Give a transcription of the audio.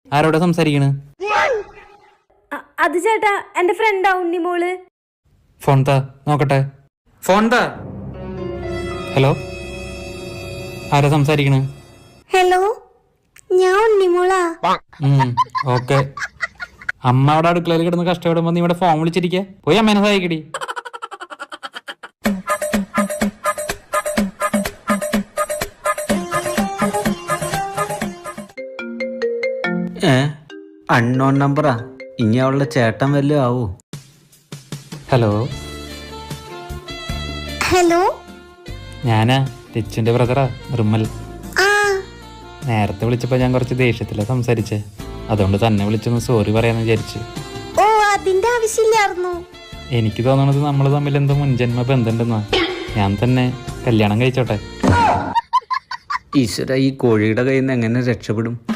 ആരോടാ സംസാരിക്കണ്? അത് ചേട്ടാ എന്റെ ഫ്രണ്ടാ ഉണ്ണിമോള്. ഫോൺ താ നോക്കട്ടെ. ഫോൺ താ. ഹലോ, ആരാ സംസാരിക്കണ്? ഹലോ, ഞാൻ ഉണ്ണിമോളാ. ഓക്കെ. അമ്മ അവിടെ അടുക്കളയിൽ കിടന്ന് കഷ്ടപ്പെടുമ്പോ നീ ഇവിടെ ഫോൺ വിളിച്ചിരിക്ക. പോയി അമ്മേനെ സഹായിക്കടി. അൺനോൺ നമ്പറാ. ഇനി അവളുടെ ചേട്ടൻ വല്ലതും ആവൂ. ഹലോ. ഹലോ, ഞാനാ രച്ചുന്റെ ബ്രദറാ നിർമ്മൽ. നേരത്തെ വിളിച്ചപ്പോ ഞാൻ കുറച്ച് ദേഷ്യത്തിലാ സംസാരിച്ചേ. അതുകൊണ്ട് തന്നെ വിളിച്ചൊന്ന് സോറി പറയാന്ന് വിചാരിച്ചു. ഓ അതിന്റെ ആവശ്യമില്ലായിരുന്നു. എനിക്ക് തോന്നണത് നമ്മൾ തമ്മിൽ എന്തോ മുൻജന്മ ബന്ധമുണ്ടെന്നാ. ഞാൻ തന്നെ കല്യാണം കഴിച്ചോട്ടെ. ഈശ്വര, ഈ കോഴിയുടെ കയ്യിൽ നിന്ന് എങ്ങനെ രക്ഷപ്പെടും?